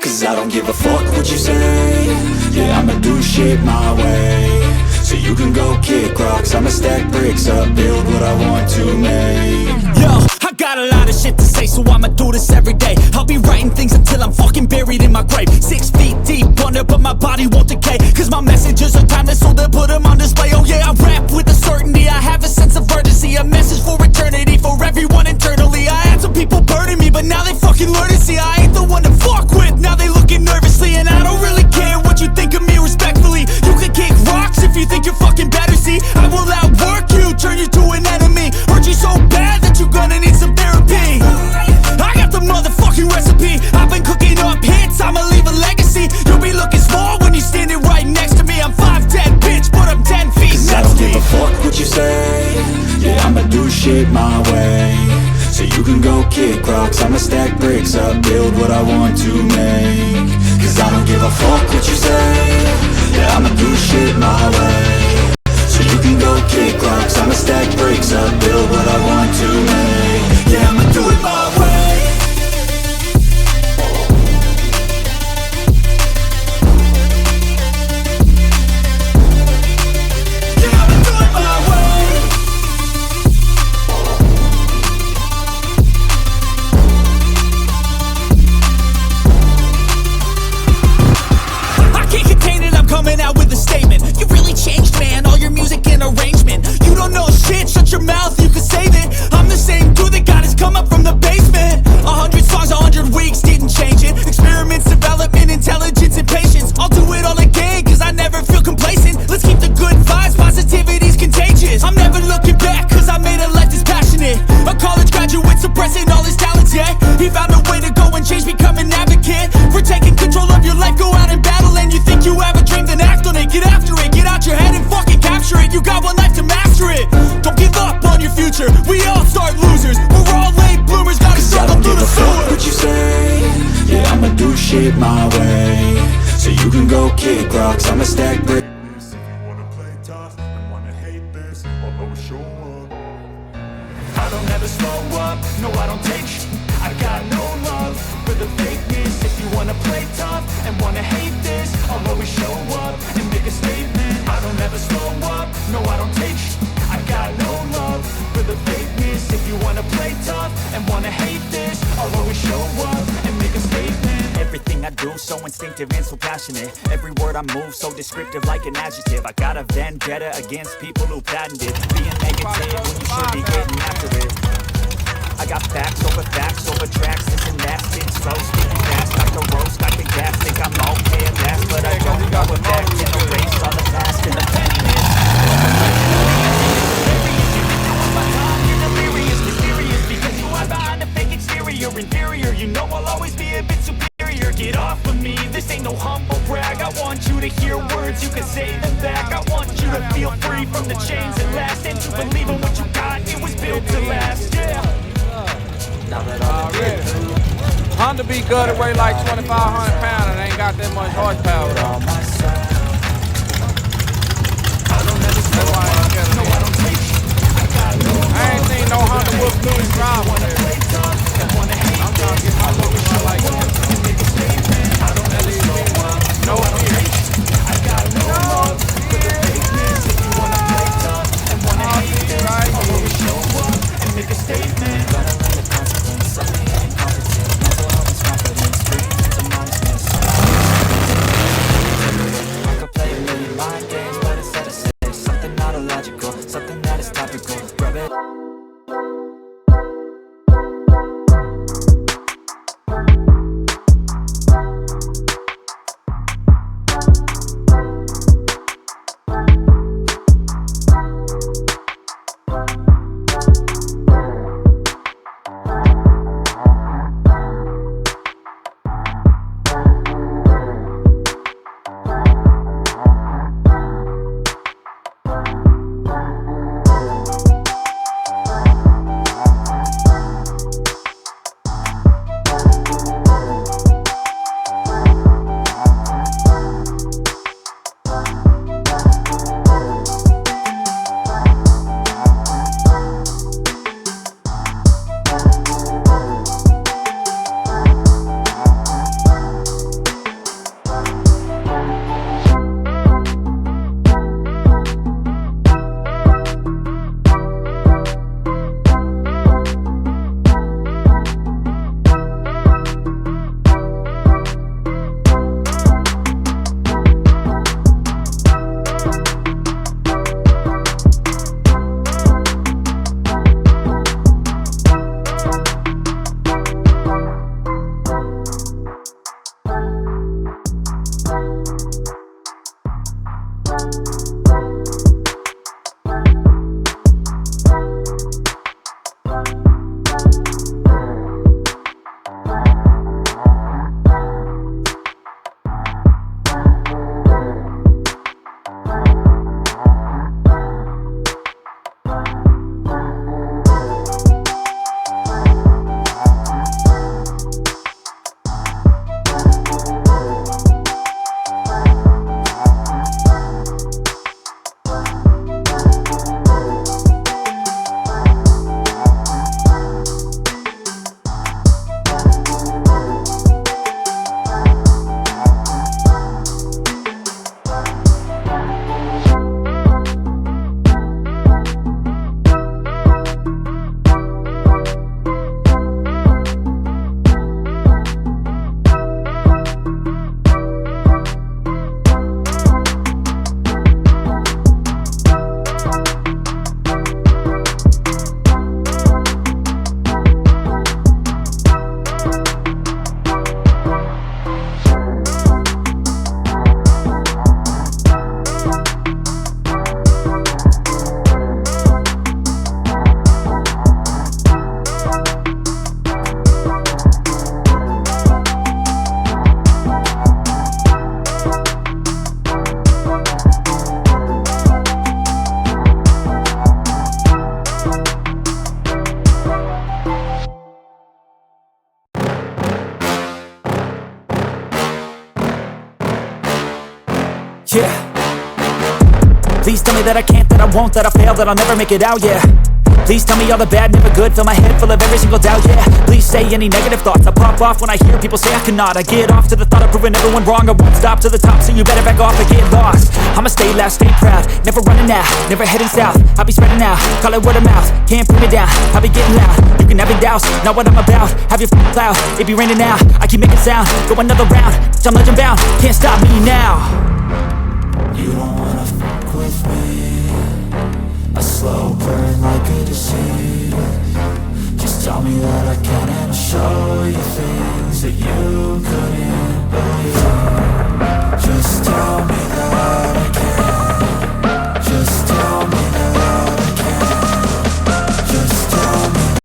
Cause I don't give a fuck what you say. Yeah, I'ma do shit my way. So you can go kick rocks, I'ma stack bricks up, build what I want to make. Yo, I got a lot of shit to say, so I'ma do this every day. I'll be writing things until I'm fucking buried in my grave. 6 feet deep under, but my body won't decay. Cause my messages are timeless, so they'll put them on display. Oh yeah, I rap with a certainty, I have a sense of urgency. A message for eternity, for everyone internally. I had some people burning me, but now they fucking learn to see I ain't the one to fuck with, now they looking nervously. And I don't really care what you think of me, respectfully. You can kick rocks if you think you're fucking better, see. I will outwork you, turn you to an enemy. Hurt you so bad that you're gonna need some therapy. I got the motherfucking recipe. I've been cooking up hits, I'ma leave a legacy. You'll be looking small when you're standing right next to me. I'm 5'10", bitch, but I'm 10 feet next to me. I don't give a fuck what you say. Yeah, I'ma do shit my way. So you can go kick rocks, I'ma stack bricks up, build what I want to make. Cause I don't give a fuck what you say. Yeah, I'ma do shit my way. So you can go kick rocks, I'ma stack bricks up, build what I want to make. Yeah, I'ma do it my way. Coming out with a statement. You really changed, man, all your music and arrangement. You don't know shit, shut your mouth, you can save it. I'm the same dude that got his come up from the basement. 100 songs, 100 weeks, didn't change it. Experiments, development, intelligence, and patience. I'll do it all again, cause I never feel complacent. Let's keep the good vibes, positivity's contagious. I'm never looking back, cause I made a life that's passionate. A college graduate suppressing all his talents, yeah. He found a way to go and change, become an advocate. For taking control of your life, go out and battle. And you think you have a dream, then act on it, get after it. Get out your head and fucking capture it. You got one life to master it. Don't give up on your future, we all start losers. We're all late bloomers, gotta struggle through the sewer. What you say? Yeah, I'ma do shit my way. So you can go kick rocks, I'ma stack bricks. If you wanna play tough and wanna hate this, I'll always show up. I don't ever slow up, no I don't take sh**. I got no love for the fakeness. If you wanna play tough and wanna hate this, I'll always show up and make a statement. I don't ever slow up, no I don't take sh**. I got no love for the fakeness. If you wanna play tough and wanna hate this, I'll always show up and make a statement. Everything I do so instinctive and so passionate. Every word I move so descriptive like an adjective. I got a vendetta against people who patented being negative when you should be getting after it. I got facts over tracks, this and that, spitting slow, speaking fast, like a roast, like a gas, think I'm okay at last, but I don't know what that can erase all the past and the pettiness. My time, you're delirious, mysterious, because you are behind a fake exterior, inferior, you know I'll always be a bit superior. Get off of me, this ain't no humble brag. I want you to hear words, you can say them back. I want you to feel free from the chains that last, and to believe in what you got, it was built to last, yeah. Honda be good, it weigh like 2,500 pounds and ain't got that much horsepower though. That's why I ain't scared of it. I ain't seen no Honda whoop Louis drive on there. I'm trying to get my look I like it. No fear. I got no love for the fakeness. If you wanna play tough and wanna hate this, I'll always show up and make a statement. yeah. Please tell me that I can't, that I won't, that I fail, that I'll never make it out, yeah. Please tell me all the bad, never good, fill my head full of every single doubt, yeah. Please say any negative thoughts, I pop off when I hear people say I cannot. I get off to the thought of proving everyone wrong, I won't stop to the top, so you better back off or get lost. I'ma stay loud, stay proud, never running out, never heading south. I'll be spreading out, call it word of mouth, can't put me down, I'll be getting loud. You can have your doubts, not what I'm about, have your cloud, it be raining now. I keep making sound, go another round, I'm legend bound, can't stop me now. You don't wanna fuck with me, a slow burn like a disease. Just tell me that I can and I'll show you things that you could